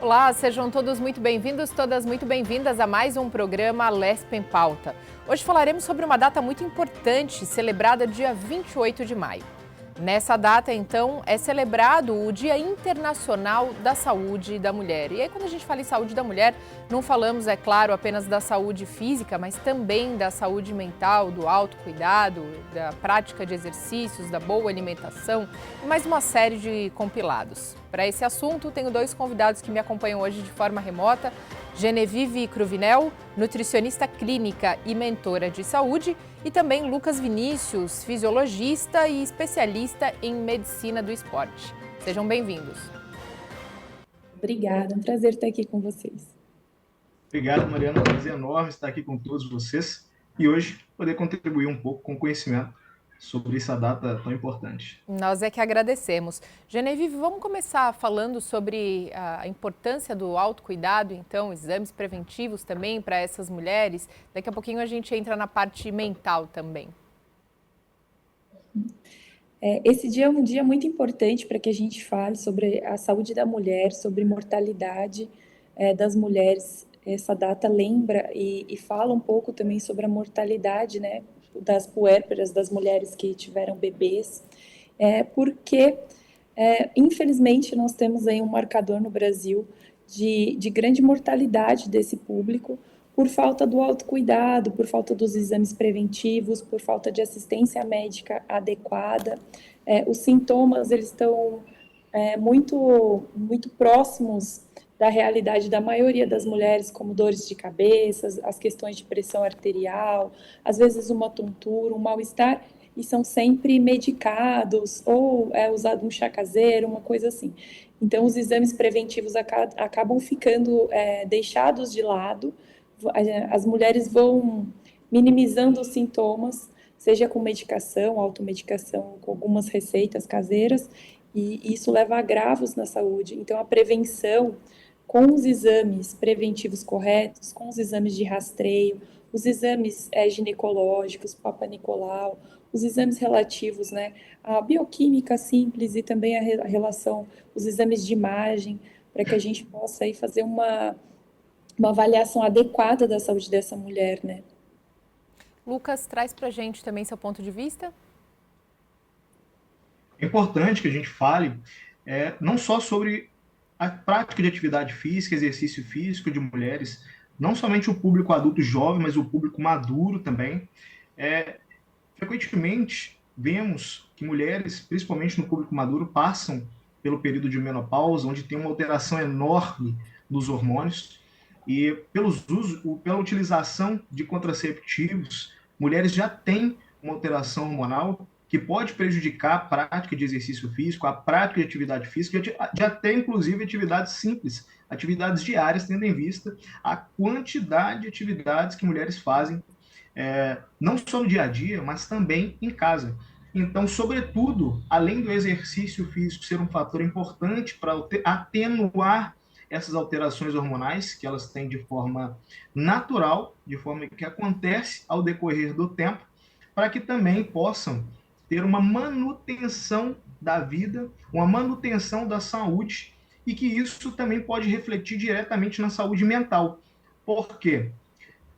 Olá, sejam todos muito bem-vindos, todas muito bem-vindas a mais um programa Lesp em Pauta. Hoje falaremos sobre uma data muito importante, celebrada dia 28 de maio. Nessa data, então, é celebrado o Dia Internacional da Saúde da Mulher. E aí, quando a gente fala em saúde da mulher, não falamos, é claro, apenas da saúde física, mas também da saúde mental, do autocuidado, da prática de exercícios, da boa alimentação e mais uma série de compilados. Para esse assunto, tenho dois convidados que me acompanham hoje de forma remota. Genevieve Cruvinel, nutricionista clínica e mentora de saúde, e também Lucas Vinícius, fisiologista e especialista em medicina do esporte. Sejam bem-vindos. Obrigada, é um prazer estar aqui com vocês. Obrigado, Mariana, é um prazer enorme estar aqui com todos vocês e hoje poder contribuir um pouco com conhecimento sobre essa data tão importante. Nós é que agradecemos. Genevieve, vamos começar falando sobre a importância do autocuidado, então, exames preventivos também para essas mulheres. Daqui a pouquinho a gente entra na parte mental também. Esse dia é um dia muito importante para que a gente fale sobre a saúde da mulher, sobre mortalidade das mulheres. Essa data lembra e fala um pouco também sobre a mortalidade, né, das puérperas, das mulheres que tiveram bebês, porque, infelizmente, nós temos aí um marcador no Brasil de grande mortalidade desse público, por falta do autocuidado, por falta dos exames preventivos, por falta de assistência médica adequada. Os sintomas, eles estão muito próximos da realidade da maioria das mulheres, como dores de cabeça, as questões de pressão arterial, às vezes uma tontura, um mal-estar, e são sempre medicados, ou é usado um chá caseiro, uma coisa assim. Então, os exames preventivos acabam ficando deixados de lado. As mulheres vão minimizando os sintomas, seja com medicação, automedicação, com algumas receitas caseiras, e isso leva a agravos na saúde. Então, a prevenção com os exames preventivos corretos, com os exames de rastreio, os exames ginecológicos, Papa Nicolau, os exames relativos, né, à bioquímica simples e também a relação, os exames de imagem, para que a gente possa aí fazer uma avaliação adequada da saúde dessa mulher, né? Lucas, traz para a gente também seu ponto de vista. É importante que a gente fale não só sobre a prática de atividade física, exercício físico de mulheres, não somente o público adulto jovem, mas o público maduro também. Frequentemente, vemos que mulheres, principalmente no público maduro, passam pelo período de menopausa, onde tem uma alteração enorme nos hormônios, e pela utilização de contraceptivos, mulheres já têm uma alteração hormonal que pode prejudicar a prática de exercício físico, a prática de atividade física, de até inclusive atividades simples, atividades diárias, tendo em vista a quantidade de atividades que mulheres fazem, não só no dia a dia, mas também em casa. Então, sobretudo, além do exercício físico ser um fator importante para atenuar essas alterações hormonais, que elas têm de forma natural, de forma que acontece ao decorrer do tempo, para que também possam ter uma manutenção da vida, uma manutenção da saúde, e que isso também pode refletir diretamente na saúde mental. Por quê?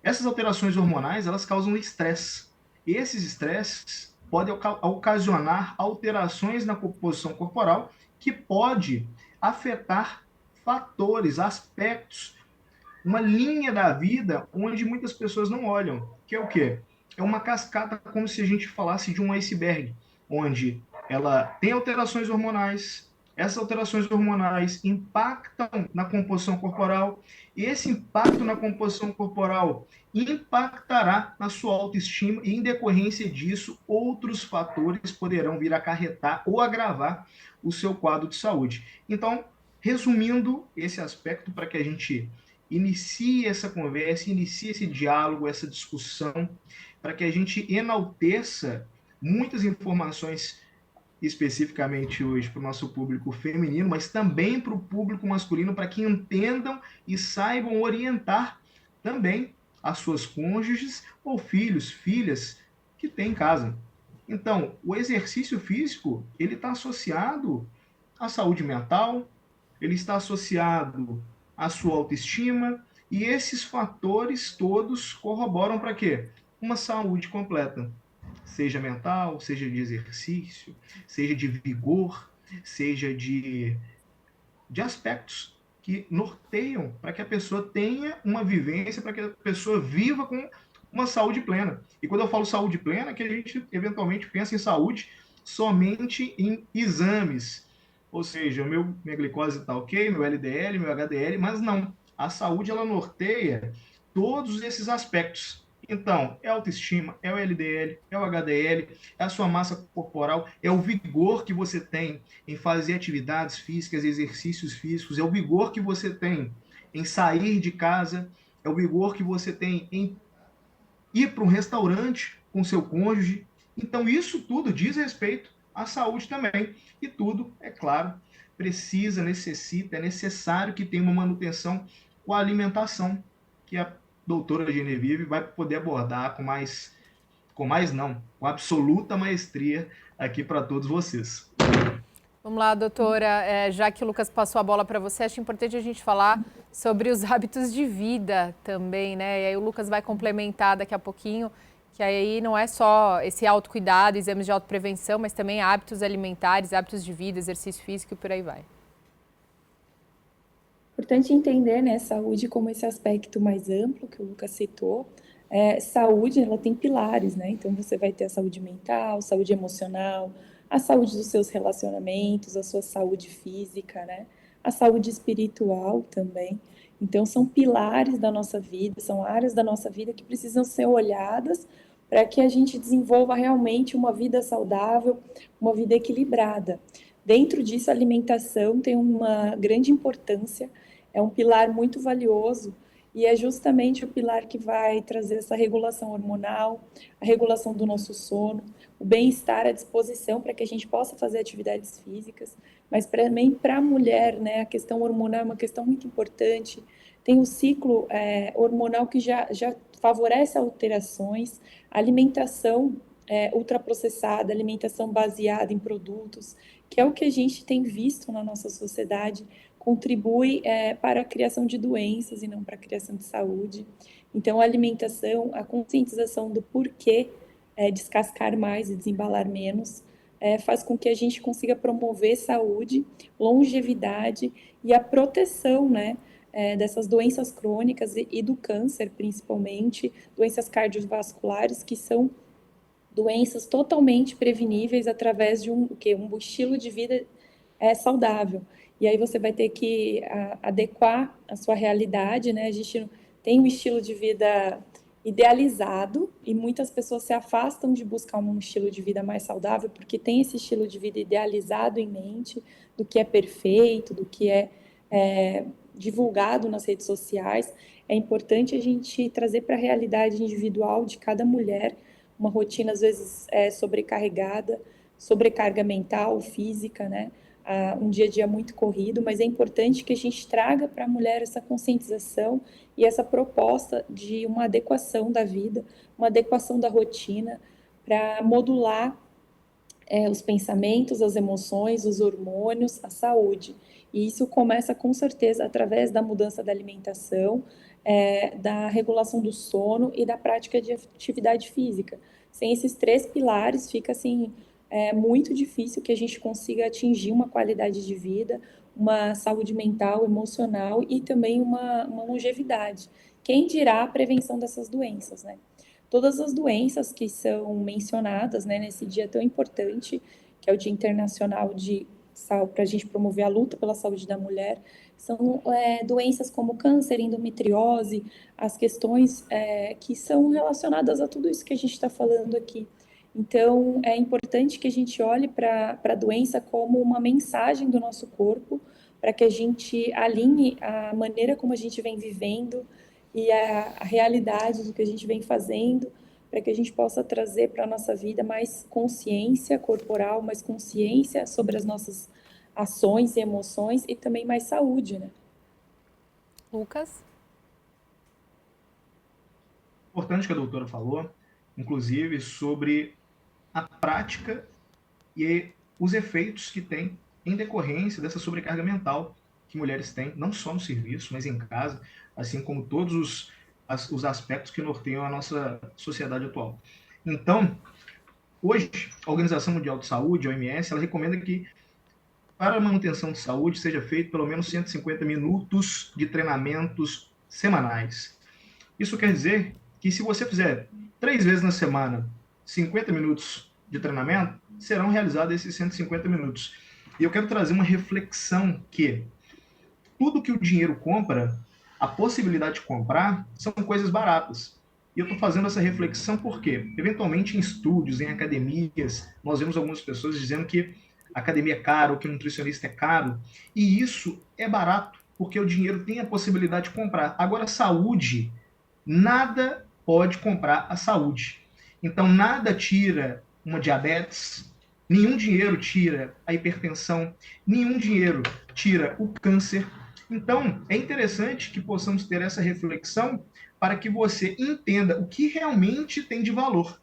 Essas alterações hormonais, elas causam estresse. Esses estresses podem ocasionar alterações na composição corporal que pode afetar fatores, aspectos, uma linha da vida onde muitas pessoas não olham, que é o quê? É uma cascata, como se a gente falasse de um iceberg, onde ela tem alterações hormonais, essas alterações hormonais impactam na composição corporal, e esse impacto na composição corporal impactará na sua autoestima, e em decorrência disso, outros fatores poderão vir a acarretar ou agravar o seu quadro de saúde. Então, resumindo esse aspecto para que a gente inicie essa conversa, inicie esse diálogo, essa discussão, para que a gente enalteça muitas informações especificamente hoje para o nosso público feminino, mas também para o público masculino, para que entendam e saibam orientar também as suas cônjuges ou filhos, filhas que têm em casa. Então, o exercício físico, ele está associado à saúde mental, ele está associado a sua autoestima, e esses fatores todos corroboram para quê? Uma saúde completa, seja mental, seja de exercício, seja de vigor, seja de aspectos que norteiam para que a pessoa tenha uma vivência, para que a pessoa viva com uma saúde plena. E quando eu falo saúde plena, é que a gente eventualmente pensa em saúde somente em exames. Ou seja, minha glicose está ok, meu LDL, meu HDL, mas não. A saúde, ela norteia todos esses aspectos. Então, é a autoestima, é o LDL, é o HDL, é a sua massa corporal, é o vigor que você tem em fazer atividades físicas, exercícios físicos, é o vigor que você tem em sair de casa, é o vigor que você tem em ir para um restaurante com seu cônjuge. Então, isso tudo diz respeito à saúde também. E tudo, é claro, precisa, necessita, é necessário que tenha uma manutenção com a alimentação, que a doutora Genevieve vai poder abordar com absoluta maestria aqui para todos vocês. Vamos lá, doutora. Já que o Lucas passou a bola para você, acho importante a gente falar sobre os hábitos de vida também, né? E aí o Lucas vai complementar daqui a pouquinho, que aí não é só esse autocuidado, exames de autoprevenção, mas também hábitos alimentares, hábitos de vida, exercício físico e por aí vai. Importante entender, né, saúde como esse aspecto mais amplo que o Lucas citou. Saúde, ela tem pilares, né? Então, você vai ter a saúde mental, saúde emocional, a saúde dos seus relacionamentos, a sua saúde física, né? A saúde espiritual também. Então, são pilares da nossa vida, são áreas da nossa vida que precisam ser olhadas para que a gente desenvolva realmente uma vida saudável, uma vida equilibrada. Dentro disso, a alimentação tem uma grande importância, é um pilar muito valioso e é justamente o pilar que vai trazer essa regulação hormonal, a regulação do nosso sono, o bem-estar à disposição para que a gente possa fazer atividades físicas, mas também para a mulher, né, a questão hormonal é uma questão muito importante. Tem o ciclo hormonal que já favorece alterações, a alimentação ultraprocessada, alimentação baseada em produtos, que é o que a gente tem visto na nossa sociedade, contribui para a criação de doenças e não para a criação de saúde. Então, a alimentação, a conscientização do porquê descascar mais e desembalar menos, faz com que a gente consiga promover saúde, longevidade e a proteção, né, dessas doenças crônicas e do câncer, principalmente, doenças cardiovasculares, que são doenças totalmente preveníveis através de um estilo de vida saudável. E aí você vai ter que adequar a sua realidade, né? A gente tem um estilo de vida idealizado e muitas pessoas se afastam de buscar um estilo de vida mais saudável porque tem esse estilo de vida idealizado em mente, do que é perfeito, do que é divulgado nas redes sociais. É importante a gente trazer para a realidade individual de cada mulher uma rotina, às vezes, sobrecarregada, sobrecarga mental, física, né? Um dia a dia muito corrido, mas é importante que a gente traga para a mulher essa conscientização e essa proposta de uma adequação da vida, uma adequação da rotina, para modular os pensamentos, as emoções, os hormônios, a saúde. E isso começa com certeza através da mudança da alimentação, da regulação do sono e da prática de atividade física. Sem esses três pilares, fica assim muito difícil que a gente consiga atingir uma qualidade de vida, uma saúde mental, emocional e também uma longevidade. Quem dirá a prevenção dessas doenças, né? Todas as doenças que são mencionadas, né, nesse dia tão importante, que é o Dia Internacional para a gente promover a luta pela saúde da mulher, são doenças como câncer, endometriose, as questões que são relacionadas a tudo isso que a gente está falando aqui. Então, é importante que a gente olhe para a doença como uma mensagem do nosso corpo, para que a gente alinhe a maneira como a gente vem vivendo e a realidade do que a gente vem fazendo, para que a gente possa trazer para a nossa vida mais consciência corporal, mais consciência sobre as nossas ações e emoções e também mais saúde, né? Lucas? Importante que a doutora falou, inclusive, sobre a prática e os efeitos que tem em decorrência dessa sobrecarga mental. que mulheres têm, não só no serviço, mas em casa, assim como todos os aspectos que norteiam a nossa sociedade atual. Então, hoje, a Organização Mundial de Saúde, a OMS, ela recomenda que para a manutenção de saúde seja feito pelo menos 150 minutos de treinamentos semanais. Isso quer dizer que se você fizer 3 vezes na semana 50 minutos de treinamento, serão realizados esses 150 minutos. E eu quero trazer uma reflexão que tudo que o dinheiro compra, a possibilidade de comprar, são coisas baratas. E eu estou fazendo essa reflexão porque, eventualmente, em estúdios, em academias, nós vemos algumas pessoas dizendo que a academia é caro, ou que o nutricionista é caro, e isso é barato, porque o dinheiro tem a possibilidade de comprar. Agora, saúde, nada pode comprar a saúde. Então, nada tira uma diabetes, nenhum dinheiro tira a hipertensão, nenhum dinheiro tira o câncer. Então, é interessante que possamos ter essa reflexão para que você entenda o que realmente tem de valor.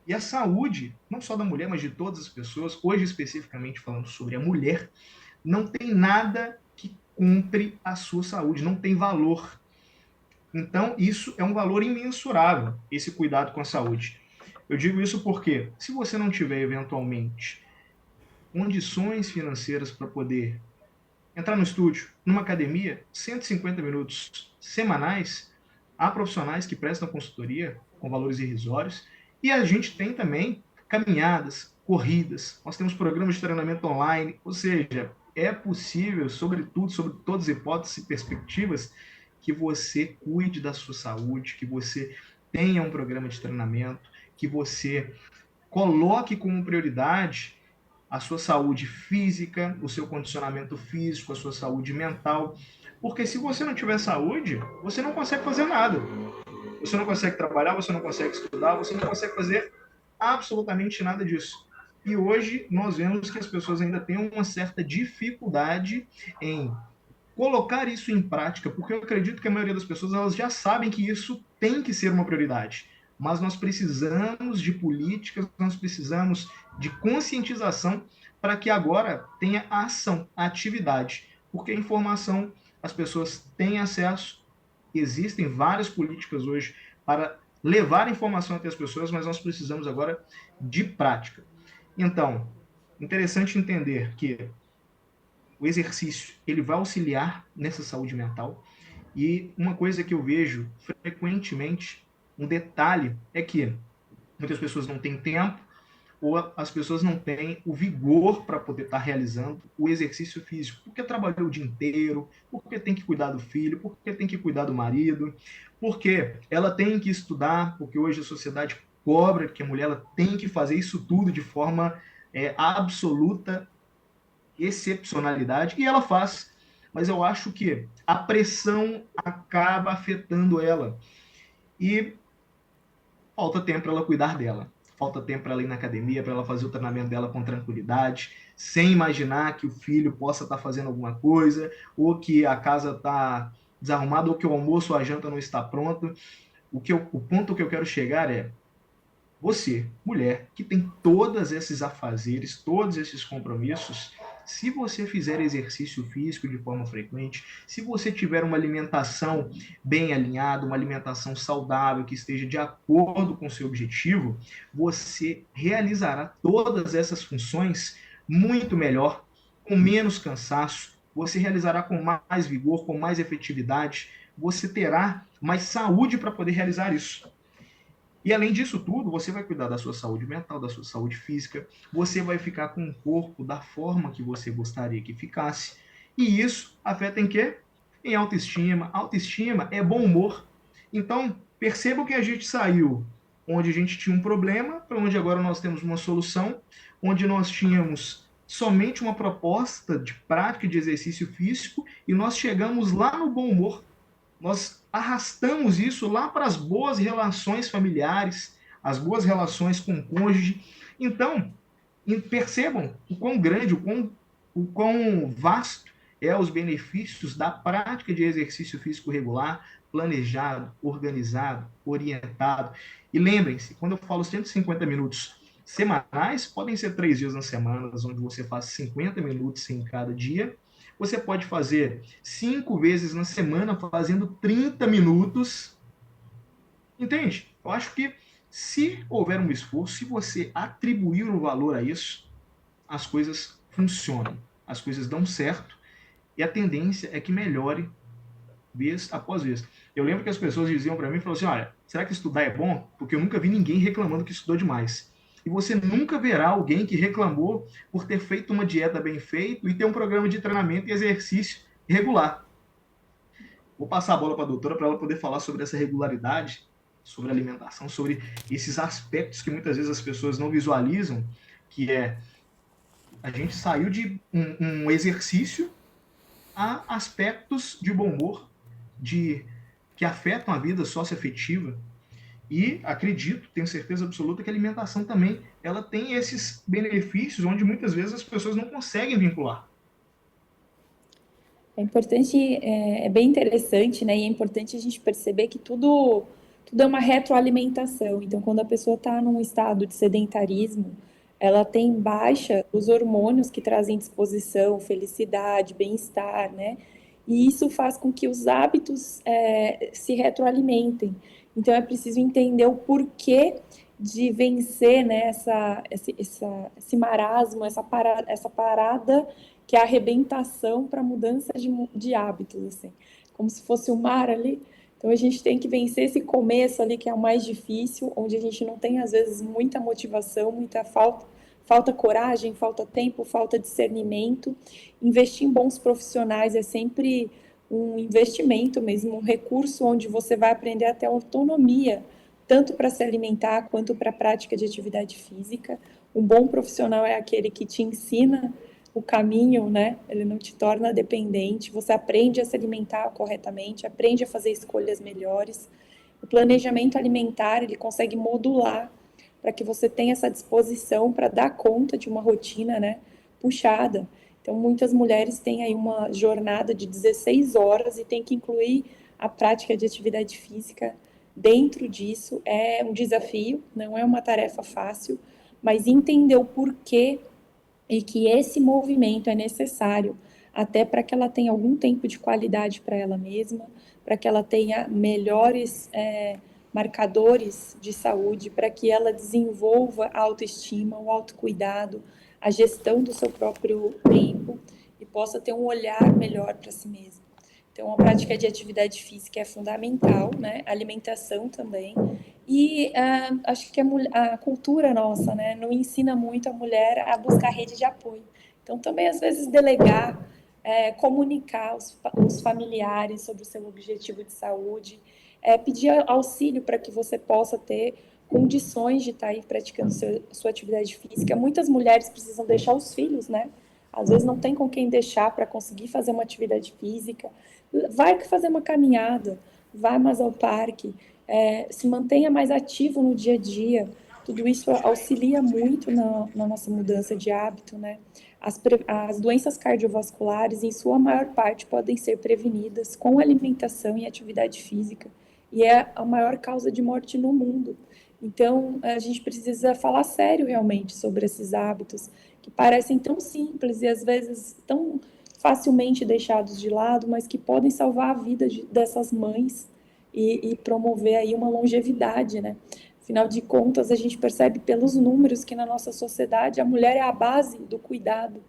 E a saúde, não só da mulher, mas de todas as pessoas, hoje especificamente falando sobre a mulher, não tem nada que compre a sua saúde, não tem valor. Então, isso é um valor imensurável, esse cuidado com a saúde. Eu digo isso porque, se você não tiver, eventualmente, condições financeiras para poder entrar no estúdio, numa academia, 150 minutos semanais, há profissionais que prestam consultoria com valores irrisórios, e a gente tem também caminhadas, corridas, nós temos programas de treinamento online, ou seja, é possível, sobretudo, sobre todas as hipóteses e perspectivas, que você cuide da sua saúde, que você tenha um programa de treinamento, que você coloque como prioridade a sua saúde física, o seu condicionamento físico, a sua saúde mental. Porque se você não tiver saúde, você não consegue fazer nada. Você não consegue trabalhar, você não consegue estudar, você não consegue fazer absolutamente nada disso. E hoje nós vemos que as pessoas ainda têm uma certa dificuldade em colocar isso em prática, porque eu acredito que a maioria das pessoas elas já sabem que isso tem que ser uma prioridade. Mas nós precisamos de políticas, nós precisamos de conscientização para que agora tenha a ação, a atividade. Porque a informação, as pessoas têm acesso, existem várias políticas hoje para levar a informação até as pessoas, mas nós precisamos agora de prática. Então, interessante entender que o exercício ele vai auxiliar nessa saúde mental. E uma coisa que eu vejo frequentemente, um detalhe, é que muitas pessoas não têm tempo ou as pessoas não têm o vigor para poder estar realizando o exercício físico, porque trabalhou o dia inteiro, porque tem que cuidar do filho, porque tem que cuidar do marido, porque ela tem que estudar, porque hoje a sociedade cobra que a mulher ela tem que fazer isso tudo de forma absoluta, excepcionalidade, e ela faz. Mas eu acho que a pressão acaba afetando ela. E falta tempo para ela cuidar dela. Falta tempo para ela ir na academia, para ela fazer o treinamento dela com tranquilidade, sem imaginar que o filho possa estar fazendo alguma coisa, ou que a casa está desarrumada, ou que o almoço ou a janta não está pronto. O ponto que eu quero chegar é: você, mulher, que tem todos esses afazeres, todos esses compromissos, se você fizer exercício físico de forma frequente, se você tiver uma alimentação bem alinhada, uma alimentação saudável, que esteja de acordo com o seu objetivo, você realizará todas essas funções muito melhor, com menos cansaço, você realizará com mais vigor, com mais efetividade, você terá mais saúde para poder realizar isso. E além disso tudo, você vai cuidar da sua saúde mental, da sua saúde física, você vai ficar com o corpo da forma que você gostaria que ficasse. E isso afeta em quê? Em autoestima. Autoestima é bom humor. Então, perceba que a gente saiu onde a gente tinha um problema, para onde agora nós temos uma solução, onde nós tínhamos somente uma proposta de prática de exercício físico e nós chegamos lá no bom humor. Nós arrastamos isso lá para as boas relações familiares, as boas relações com o cônjuge. Então, percebam o quão grande, o quão vasto é os benefícios da prática de exercício físico regular, planejado, organizado, orientado. E lembrem-se, quando eu falo 150 minutos semanais, podem ser 3 dias na semana, onde você faz 50 minutos em cada dia, Você pode fazer 5 vezes na semana, fazendo 30 minutos. Entende? Eu acho que se houver um esforço, se você atribuir um valor a isso, as coisas funcionam, as coisas dão certo e a tendência é que melhore vez após vez. Eu lembro que as pessoas diziam para mim, falavam assim, olha, será que estudar é bom? Porque eu nunca vi ninguém reclamando que estudou demais. E você nunca verá alguém que reclamou por ter feito uma dieta bem feita e ter um programa de treinamento e exercício regular. Vou passar a bola para a doutora para ela poder falar sobre essa regularidade, sobre alimentação, sobre esses aspectos que muitas vezes as pessoas não visualizam, que é a gente saiu de um exercício a aspectos de bom humor, de que afetam a vida socioafetiva. E acredito, tenho certeza absoluta que a alimentação também ela tem esses benefícios onde muitas vezes as pessoas não conseguem vincular. É importante, é bem interessante, né? E é importante a gente perceber que tudo é uma retroalimentação. Então, quando a pessoa está num estado de sedentarismo, ela tem baixa os hormônios que trazem disposição, felicidade, bem-estar, né? E isso faz com que os hábitos se retroalimentem. Então, é preciso entender o porquê de vencer, né, esse marasmo, essa parada que é a arrebentação para mudança de hábitos, assim, como se fosse o mar ali. Então a gente tem que vencer esse começo ali que é o mais difícil, onde a gente não tem às vezes muita motivação, muita falta coragem, falta tempo, falta discernimento. Investir em bons profissionais é sempre um investimento mesmo, um recurso onde você vai aprender até autonomia, tanto para se alimentar quanto para a prática de atividade física. Um bom profissional é aquele que te ensina o caminho, né? Ele não te torna dependente, você aprende a se alimentar corretamente, aprende a fazer escolhas melhores. O planejamento alimentar, ele consegue modular para que você tenha essa disposição para dar conta de uma rotina, né, puxada. Então, muitas mulheres têm aí uma jornada de 16 horas e tem que incluir a prática de atividade física dentro disso. É um desafio, não é uma tarefa fácil, mas entender o porquê e que esse movimento é necessário até para que ela tenha algum tempo de qualidade para ela mesma, para que ela tenha melhores marcadores de saúde, para que ela desenvolva a autoestima, o autocuidado, a gestão do seu próprio tempo e possa ter um olhar melhor para si mesma. Então, a prática de atividade física é fundamental, né? A alimentação também. E acho que a cultura nossa, né, não ensina muito a mulher a buscar rede de apoio. Então, também, às vezes, delegar, comunicar os familiares sobre o seu objetivo de saúde, pedir auxílio para que você possa ter condições de estar aí praticando sua atividade física. Muitas mulheres precisam deixar os filhos, né? Às vezes não tem com quem deixar para conseguir fazer uma atividade física. Vai fazer uma caminhada, vai mais ao parque, se mantenha mais ativo no dia a dia. Tudo isso auxilia muito na nossa mudança de hábito, né? As doenças cardiovasculares, em sua maior parte, podem ser prevenidas com alimentação e atividade física, e é a maior causa de morte no mundo. Então, a gente precisa falar sério realmente sobre esses hábitos, que parecem tão simples e às vezes tão facilmente deixados de lado, mas que podem salvar a vida dessas mães e promover aí uma longevidade, né? Afinal de contas, a gente percebe pelos números que na nossa sociedade a mulher é a base do cuidado,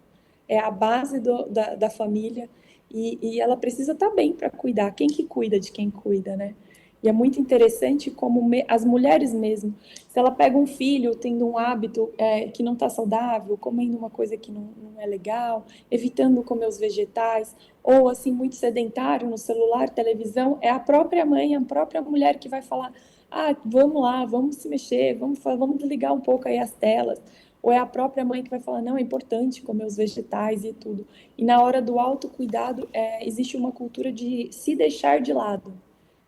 é a base da família e ela precisa estar bem para cuidar. Quem que cuida de quem cuida, né? E é muito interessante como as mulheres mesmo, se ela pega um filho tendo um hábito que não está saudável, comendo uma coisa que não é legal, evitando comer os vegetais, ou assim, muito sedentário no celular, televisão, é a própria mãe, a própria mulher que vai falar, vamos lá, vamos se mexer, vamos desligar um pouco aí as telas. Ou é a própria mãe que vai falar, não, é importante comer os vegetais e tudo. E na hora do autocuidado, existe uma cultura de se deixar de lado,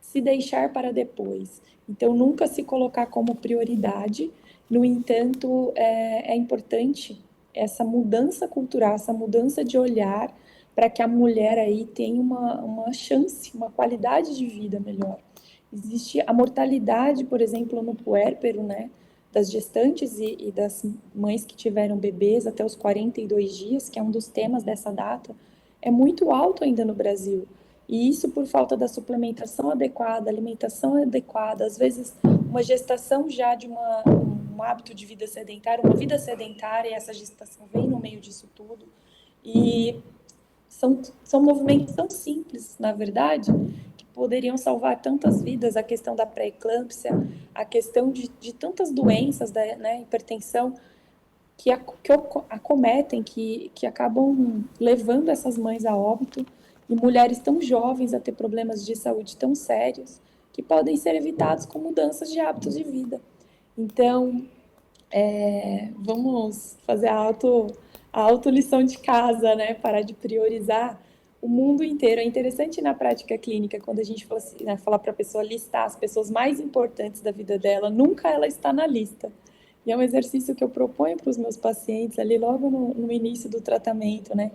se deixar para depois. Então, nunca se colocar como prioridade. No entanto, é importante essa mudança cultural, essa mudança de olhar para que a mulher aí tenha uma chance, uma qualidade de vida melhor. Existe a mortalidade, por exemplo, no puérpero, né, das gestantes e das mães que tiveram bebês até os 42 dias, que é um dos temas dessa data, é muito alto ainda no Brasil. E isso por falta da suplementação adequada, alimentação adequada, às vezes uma gestação já de um hábito de vida sedentária, uma vida sedentária, e essa gestação vem no meio disso tudo. E são movimentos tão simples, na verdade, que poderiam salvar tantas vidas. A questão da pré-eclâmpsia, a questão de tantas doenças, né, hipertensão, que acometem, que acabam levando essas mães a óbito, e mulheres tão jovens a ter problemas de saúde tão sérios, que podem ser evitados com mudanças de hábitos de vida. Então, vamos fazer a auto-lição de casa, né? Parar de priorizar o mundo inteiro. É interessante na prática clínica, quando a gente fala, assim, né, falar para a pessoa listar as pessoas mais importantes da vida dela, nunca ela está na lista. E é um exercício que eu proponho para os meus pacientes ali logo no início do tratamento, né?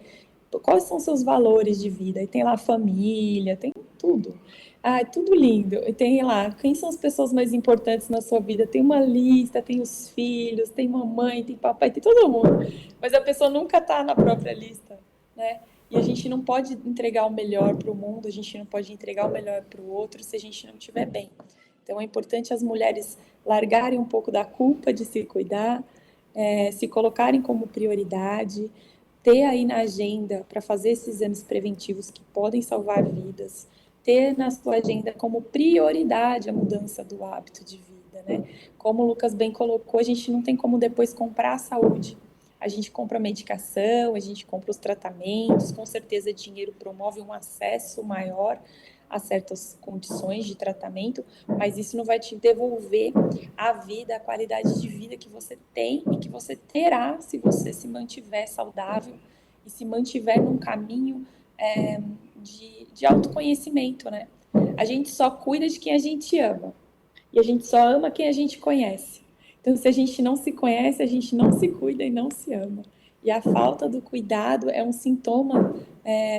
Quais são seus valores de vida? E tem lá família, tem tudo. Ah, é tudo lindo. E tem lá, quem são as pessoas mais importantes na sua vida? Tem uma lista, tem os filhos, tem mamãe, tem papai, tem todo mundo. Mas a pessoa nunca está na própria lista, né? E a gente não pode entregar o melhor para o mundo, a gente não pode entregar o melhor para o outro se a gente não estiver bem. Então é importante as mulheres largarem um pouco da culpa de se cuidar, se colocarem como prioridade, ter aí na agenda para fazer esses exames preventivos que podem salvar vidas, ter na sua agenda como prioridade a mudança do hábito de vida, né? Como o Lucas bem colocou, a gente não tem como depois comprar a saúde. A gente compra a medicação, a gente compra os tratamentos, com certeza dinheiro promove um acesso maior a certas condições de tratamento, mas isso não vai te devolver a vida, a qualidade de vida que você tem e que você terá se você se mantiver saudável e se mantiver num caminho de autoconhecimento, né? A gente só cuida de quem a gente ama e a gente só ama quem a gente conhece. Então, se a gente não se conhece, a gente não se cuida e não se ama. E a falta do cuidado é um sintoma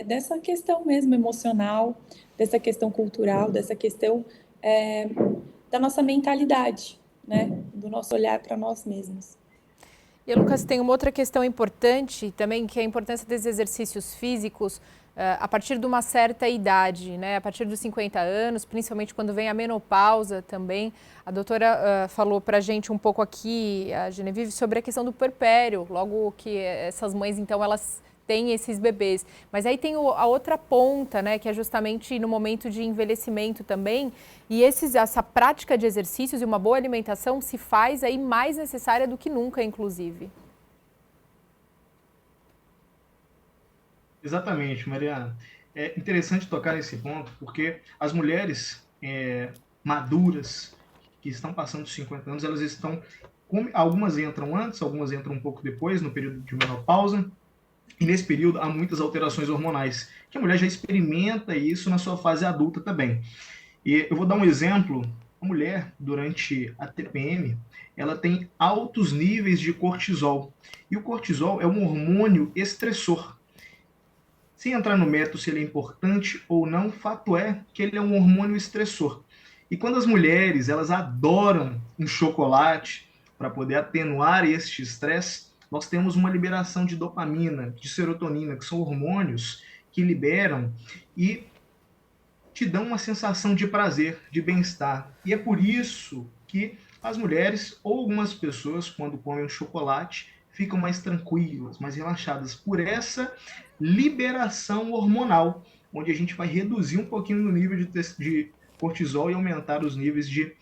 dessa questão mesmo emocional, dessa questão cultural, dessa questão da nossa mentalidade, né? Do nosso olhar para nós mesmos. E, Lucas, tem uma outra questão importante também, que é a importância desses exercícios físicos a partir de uma certa idade, né? A partir dos 50 anos, principalmente quando vem a menopausa também. A doutora falou para a gente um pouco aqui, a Genevieve, sobre a questão do puerpério, logo que essas mães, então, elas têm esses bebês. Mas aí tem a outra ponta, né? Que é justamente no momento de envelhecimento também. E essa prática de exercícios e uma boa alimentação se faz aí mais necessária do que nunca, inclusive. Exatamente, Mariana. É interessante tocar nesse ponto, porque as mulheres maduras, que estão passando dos 50 anos, elas estão, algumas entram antes, algumas entram um pouco depois, no período de menopausa, e nesse período há muitas alterações hormonais, que a mulher já experimenta isso na sua fase adulta também. E eu vou dar um exemplo, a mulher, durante a TPM, ela tem altos níveis de cortisol, e o cortisol é um hormônio estressor. Sem entrar no mérito se ele é importante ou não, fato é que ele é um hormônio estressor. E quando as mulheres elas adoram um chocolate para poder atenuar este estresse, nós temos uma liberação de dopamina, de serotonina, que são hormônios que liberam e te dão uma sensação de prazer, de bem-estar. E é por isso que as mulheres ou algumas pessoas, quando comem um chocolate, ficam mais tranquilas, mais relaxadas por essa liberação hormonal, onde a gente vai reduzir um pouquinho o nível de cortisol e aumentar os níveis de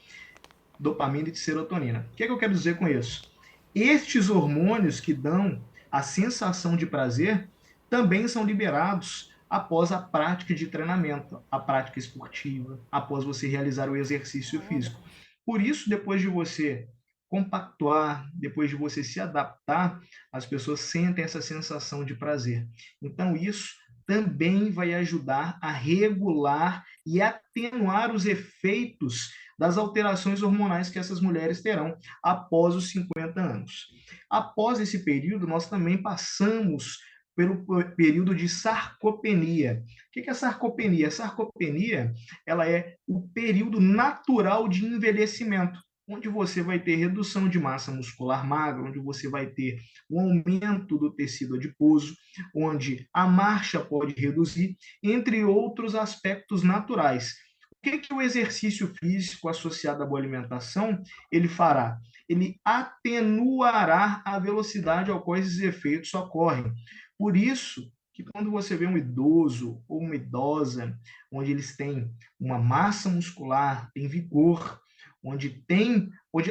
dopamina e de serotonina. O que é que eu quero dizer com isso? Estes hormônios que dão a sensação de prazer também são liberados após a prática de treinamento, a prática esportiva, após você realizar o exercício físico. Por isso, depois de você compactuar, depois de você se adaptar, as pessoas sentem essa sensação de prazer. Então, isso também vai ajudar a regular e atenuar os efeitos das alterações hormonais que essas mulheres terão após os 50 anos. Após esse período, nós também passamos pelo período de sarcopenia. O que é sarcopenia? A sarcopenia ela é o período natural de envelhecimento, onde você vai ter redução de massa muscular magra, onde você vai ter o aumento do tecido adiposo, onde a marcha pode reduzir, entre outros aspectos naturais. O que o exercício físico associado à boa alimentação ele fará? Ele atenuará a velocidade ao qual esses efeitos ocorrem. Por isso que quando você vê um idoso ou uma idosa, onde eles têm uma massa muscular, tem vigor, onde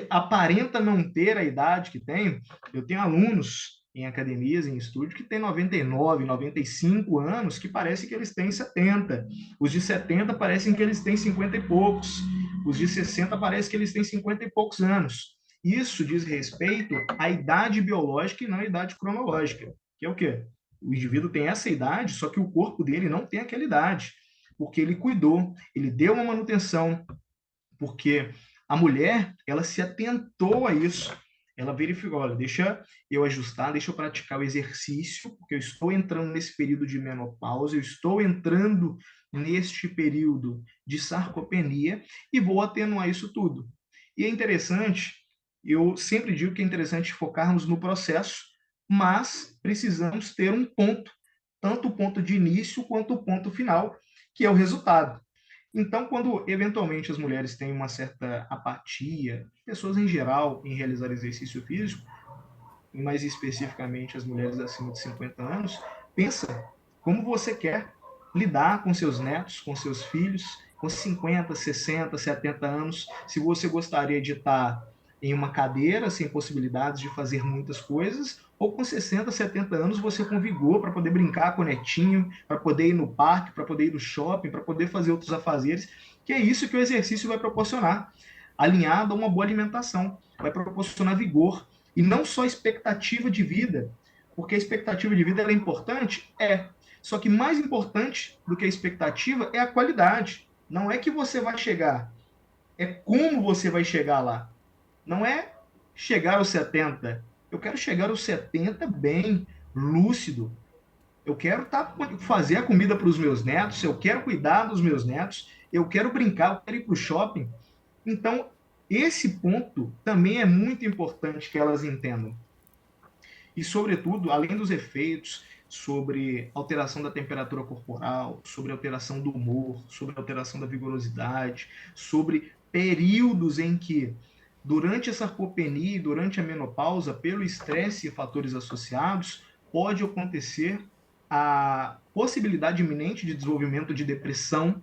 aparenta não ter a idade que tem, eu tenho alunos em academias, em estúdio, que tem 99, 95 anos, que parece que eles têm 70. Os de 70 parecem que eles têm 50 e poucos. Os de 60 parece que eles têm 50 e poucos anos. Isso diz respeito à idade biológica e não à idade cronológica, que é o quê? O indivíduo tem essa idade, só que o corpo dele não tem aquela idade, porque ele cuidou, ele deu uma manutenção, porque a mulher, ela se atentou a isso. Ela verificou, olha, deixa eu ajustar, deixa eu praticar o exercício, porque eu estou entrando nesse período de menopausa, eu estou entrando neste período de sarcopenia e vou atenuar isso tudo. E é interessante, eu sempre digo que é interessante focarmos no processo, mas precisamos ter um ponto, tanto o ponto de início quanto o ponto final, que é o resultado. Então, quando eventualmente as mulheres têm uma certa apatia, pessoas em geral, em realizar exercício físico, mais especificamente as mulheres acima de 50 anos, pensa como você quer lidar com seus netos, com seus filhos, com 50, 60, 70 anos, se você gostaria de estar em uma cadeira sem possibilidades de fazer muitas coisas, ou com 60, 70 anos você com vigor para poder brincar com o netinho, para poder ir no parque, para poder ir no shopping, para poder fazer outros afazeres, que é isso que o exercício vai proporcionar, alinhado a uma boa alimentação, vai proporcionar vigor, e não só expectativa de vida, porque a expectativa de vida é importante? É. Só que mais importante do que a expectativa é a qualidade. Não é que você vai chegar, é como você vai chegar lá. Não é chegar aos 70. Eu quero chegar aos 70 bem, lúcido. Eu quero fazer a comida para os meus netos, eu quero cuidar dos meus netos, eu quero brincar, eu quero ir para o shopping. Então, esse ponto também é muito importante que elas entendam. E, sobretudo, além dos efeitos sobre alteração da temperatura corporal, sobre alteração do humor, sobre alteração da vigorosidade, sobre períodos em que, durante a sarcopenia e durante a menopausa, pelo estresse e fatores associados, pode acontecer a possibilidade iminente de desenvolvimento de depressão,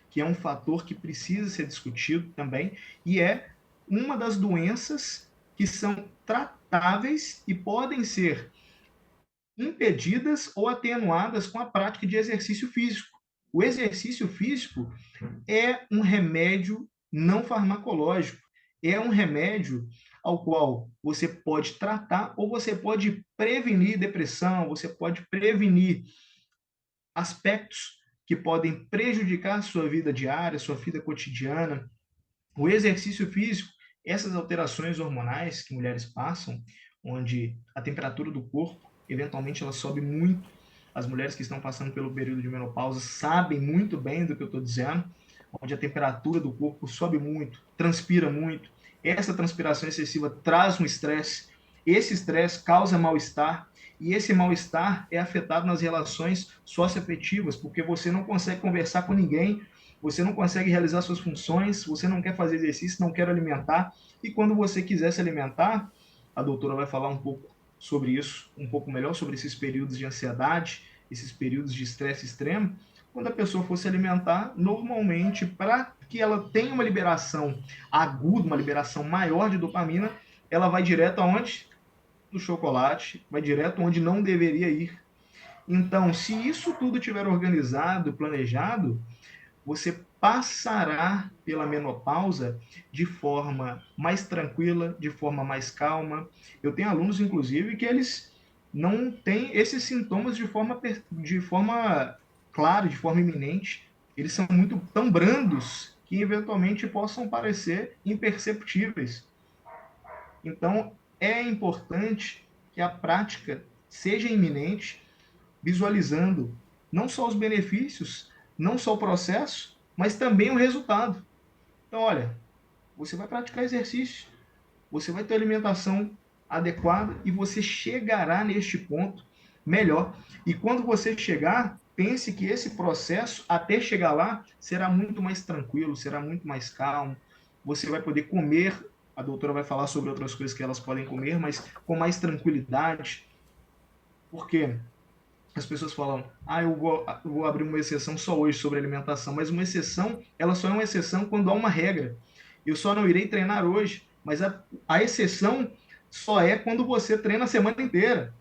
que é um fator que precisa ser discutido também, e é uma das doenças que são tratáveis e podem ser impedidas ou atenuadas com a prática de exercício físico. O exercício físico é um remédio não farmacológico, é um remédio ao qual você pode tratar ou você pode prevenir depressão, você pode prevenir aspectos que podem prejudicar a sua vida diária, sua vida cotidiana. O exercício físico, essas alterações hormonais que mulheres passam, onde a temperatura do corpo, eventualmente, ela sobe muito. As mulheres que estão passando pelo período de menopausa sabem muito bem do que eu estou dizendo, onde a temperatura do corpo sobe muito, transpira muito. Essa transpiração excessiva traz um estresse. Esse estresse causa mal-estar, e esse mal-estar é afetado nas relações socioafetivas, porque você não consegue conversar com ninguém, você não consegue realizar suas funções, você não quer fazer exercício, não quer alimentar, e quando você quiser se alimentar, a doutora vai falar um pouco sobre isso, um pouco melhor, sobre esses períodos de ansiedade, esses períodos de estresse extremo. Quando a pessoa for se alimentar, normalmente, para que ela tenha uma liberação aguda, uma liberação maior de dopamina, ela vai direto aonde? No chocolate, vai direto onde não deveria ir. Então, se isso tudo estiver organizado, planejado, você passará pela menopausa de forma mais tranquila, de forma mais calma. Eu tenho alunos, inclusive, que eles não têm esses sintomas de forma clara, de forma iminente. Eles são muito tão brandos que eventualmente possam parecer imperceptíveis. Então, é importante que a prática seja iminente, visualizando não só os benefícios, não só o processo, mas também o resultado. Então, olha, você vai praticar exercício, você vai ter alimentação adequada e você chegará neste ponto melhor. E quando você chegar, pense que esse processo, até chegar lá, será muito mais tranquilo, será muito mais calmo. Você vai poder comer, a doutora vai falar sobre outras coisas que elas podem comer, mas com mais tranquilidade. Por quê? As pessoas falam, eu vou abrir uma exceção só hoje sobre alimentação, mas uma exceção, ela só é uma exceção quando há uma regra. Eu só não irei treinar hoje, mas a exceção só é quando você treina a semana inteira.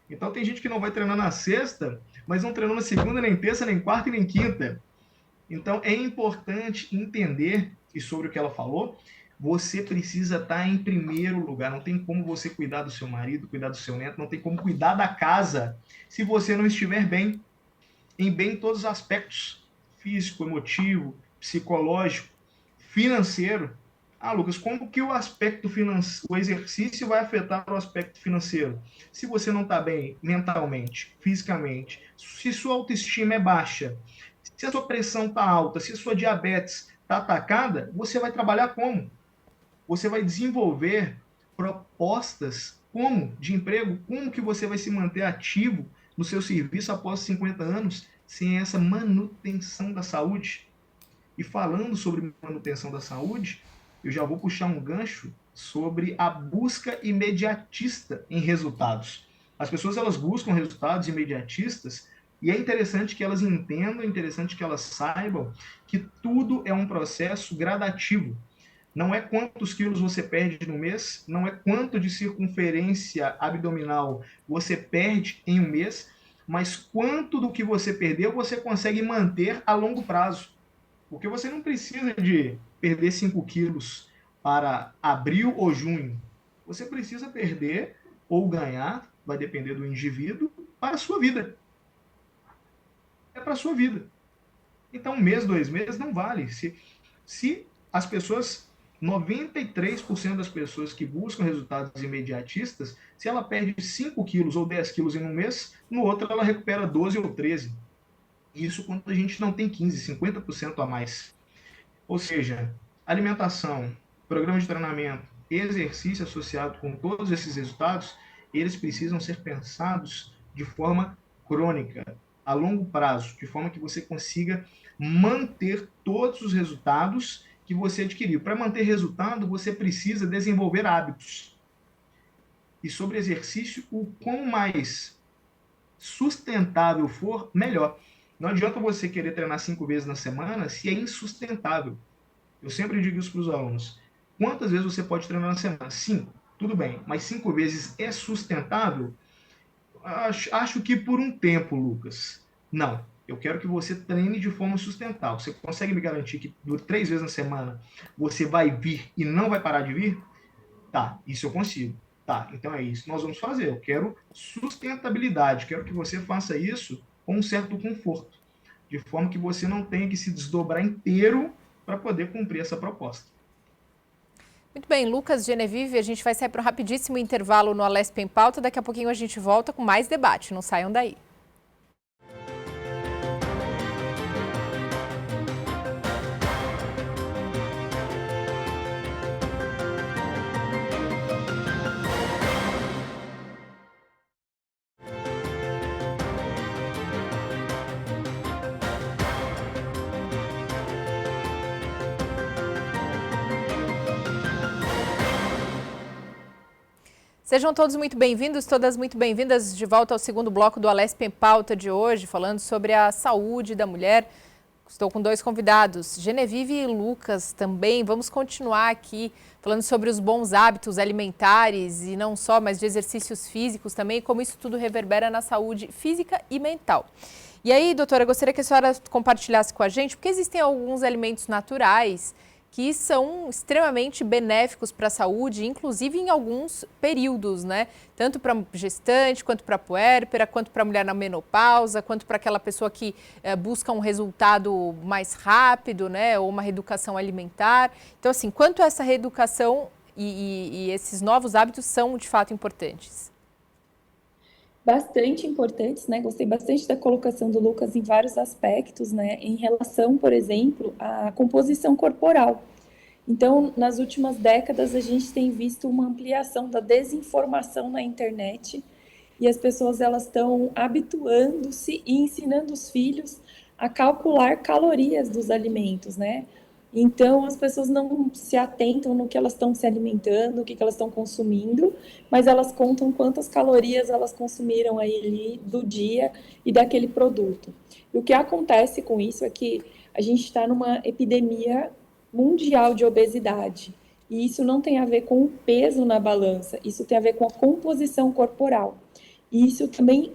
Então tem gente que não vai treinar na sexta, mas não treinou na segunda, nem terça, nem quarta e nem quinta. Então é importante entender, e sobre o que ela falou, você precisa estar em primeiro lugar. Não tem como você cuidar do seu marido, cuidar do seu neto, não tem como cuidar da casa se você não estiver bem, em bem todos os aspectos, físico, emotivo, psicológico, financeiro. Ah, Lucas, como que o aspecto financeiro, o exercício vai afetar o aspecto financeiro? Se você não está bem mentalmente, fisicamente, se sua autoestima é baixa, se a sua pressão está alta, se a sua diabetes está atacada, você vai trabalhar como? Você vai desenvolver propostas como de emprego, como que você vai se manter ativo no seu serviço após 50 anos sem essa manutenção da saúde. E falando sobre manutenção da saúde, eu já vou puxar um gancho sobre a busca imediatista em resultados. As pessoas elas buscam resultados imediatistas e é interessante que elas entendam, é interessante que elas saibam que tudo é um processo gradativo. Não é quantos quilos você perde no mês, não é quanto de circunferência abdominal você perde em um mês, mas quanto do que você perdeu você consegue manter a longo prazo. Porque você não precisa de perder 5 quilos para abril ou junho. Você precisa perder ou ganhar, vai depender do indivíduo, para a sua vida. É para a sua vida. Então, um mês, 2 meses não vale. Se as pessoas, 93% das pessoas que buscam resultados imediatistas, se ela perde 5 quilos ou 10 quilos em um mês, no outro ela recupera 12 ou 13. Isso quando a gente não tem 15, 50% a mais. Ou seja, alimentação, programa de treinamento, exercício associado com todos esses resultados, eles precisam ser pensados de forma crônica, a longo prazo, de forma que você consiga manter todos os resultados que você adquiriu. Para manter resultado, você precisa desenvolver hábitos. E sobre exercício, o quão mais sustentável for, melhor. Não adianta você querer treinar 5 vezes na semana se é insustentável. Eu sempre digo isso para os alunos. Quantas vezes você pode treinar na semana? 5. Tudo bem, mas 5 vezes é sustentável? Acho que por um tempo, Lucas. Não. Eu quero que você treine de forma sustentável. Você consegue me garantir que por 3 vezes na semana você vai vir e não vai parar de vir? Tá, isso eu consigo. Tá, então é isso que nós vamos fazer. Eu quero sustentabilidade. Quero que você faça isso com um certo conforto, de forma que você não tenha que se desdobrar inteiro para poder cumprir essa proposta. Muito bem, Lucas Genevieve, a gente vai sair para um rapidíssimo intervalo no Alesp em Pauta. Daqui a pouquinho a gente volta com mais debate. Não saiam daí. Sejam todos muito bem-vindos, todas muito bem-vindas de volta ao segundo bloco do Alesp em Pauta de hoje, falando sobre a saúde da mulher. Estou com 2 convidados, Genevieve e Lucas também. Vamos continuar aqui falando sobre os bons hábitos alimentares e não só, mas de exercícios físicos também, e como isso tudo reverbera na saúde física e mental. E aí, doutora, eu gostaria que a senhora compartilhasse com a gente, porque existem alguns alimentos naturais que são extremamente benéficos para a saúde, inclusive em alguns períodos, né? Tanto para gestante, quanto para puérpera, quanto para mulher na menopausa, quanto para aquela pessoa que busca um resultado mais rápido, né? Ou uma reeducação alimentar. Então, assim, quanto essa reeducação e esses novos hábitos são de fato importantes? Bastante importantes, né? Gostei bastante da colocação do Lucas em vários aspectos, né? Em relação, por exemplo, à composição corporal. Então, nas últimas décadas, a gente tem visto uma ampliação da desinformação na internet e as pessoas elas estão habituando-se e ensinando os filhos a calcular calorias dos alimentos, né? Então, as pessoas não se atentam no que elas estão se alimentando, o que elas estão consumindo, mas elas contam quantas calorias elas consumiram aí ali do dia e daquele produto. E o que acontece com isso é que a gente está numa epidemia mundial de obesidade. E isso não tem a ver com o peso na balança, isso tem a ver com a composição corporal. E isso também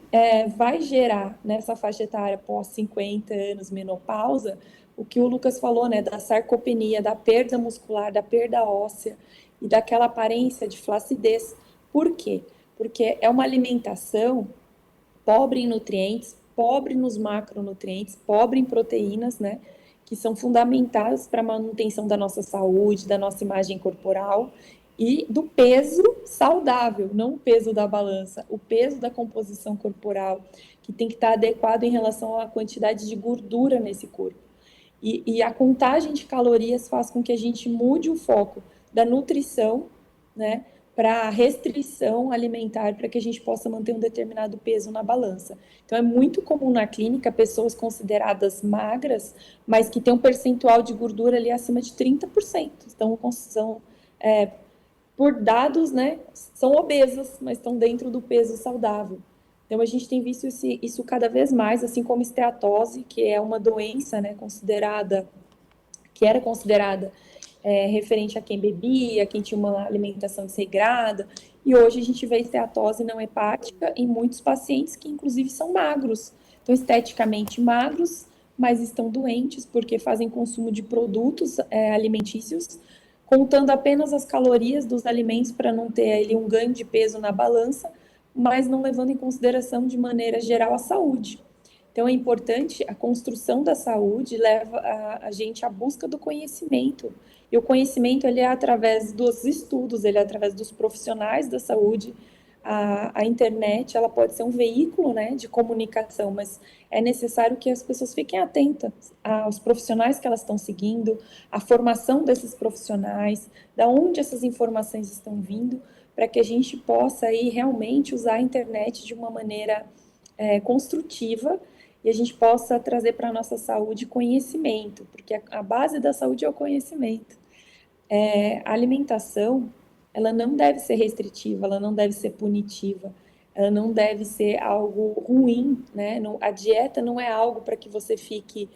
vai gerar, nessa faixa etária pós 50 anos, menopausa, o que o Lucas falou, né, da sarcopenia, da perda muscular, da perda óssea e daquela aparência de flacidez. Por quê? Porque é uma alimentação pobre em nutrientes, pobre nos macronutrientes, pobre em proteínas, né, que são fundamentais para a manutenção da nossa saúde, da nossa imagem corporal e do peso saudável, não o peso da balança, o peso da composição corporal, que tem que estar adequado em relação à quantidade de gordura nesse corpo. E a contagem de calorias faz com que a gente mude o foco da nutrição, né, para a restrição alimentar, para que a gente possa manter um determinado peso na balança. Então, é muito comum na clínica pessoas consideradas magras, mas que têm um percentual de gordura ali acima de 30%. Então, são, por dados, né, são obesas, mas estão dentro do peso saudável. Então, a gente tem visto isso cada vez mais, assim como esteatose, que é uma doença, né, que era considerada referente a quem bebia, quem tinha uma alimentação desregrada, e hoje a gente vê esteatose não hepática em muitos pacientes que, inclusive, são magros. Então, esteticamente magros, mas estão doentes porque fazem consumo de produtos alimentícios, contando apenas as calorias dos alimentos para não ter ali um ganho de peso na balança, mas não levando em consideração de maneira geral a saúde. Então é importante, a construção da saúde leva a gente à busca do conhecimento. E o conhecimento ele é através dos estudos, ele é através dos profissionais da saúde. A internet ela pode ser um veículo, né, de comunicação, mas é necessário que as pessoas fiquem atentas aos profissionais que elas estão seguindo, à formação desses profissionais, da onde essas informações estão vindo, para que a gente possa aí realmente usar a internet de uma maneira construtiva e a gente possa trazer para a nossa saúde conhecimento, porque a base da saúde é o conhecimento. A alimentação, ela não deve ser restritiva, ela não deve ser punitiva, ela não deve ser algo ruim, né? A dieta não é algo para que você fique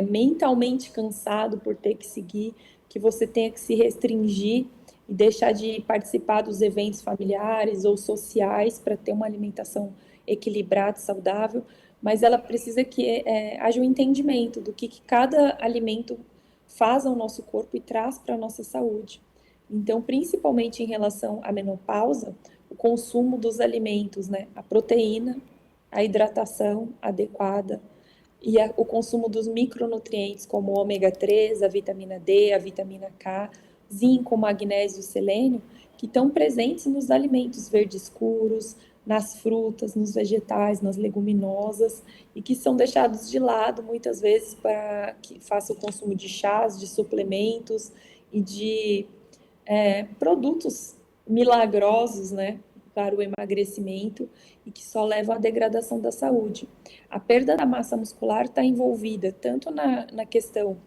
mentalmente cansado por ter que seguir, que você tenha que se restringir e deixar de participar dos eventos familiares ou sociais para ter uma alimentação equilibrada, saudável, mas ela precisa que haja um entendimento do que cada alimento faz ao nosso corpo e traz para a nossa saúde. Então, principalmente em relação à menopausa, o consumo dos alimentos, né, a proteína, a hidratação adequada e o consumo dos micronutrientes como o ômega 3, a vitamina D, a vitamina K, zinco, magnésio e selênio, que estão presentes nos alimentos verdes escuros, nas frutas, nos vegetais, nas leguminosas, e que são deixados de lado muitas vezes para que faça o consumo de chás, de suplementos e de produtos milagrosos, né, para o emagrecimento e que só levam à degradação da saúde. A perda da massa muscular está envolvida tanto na questão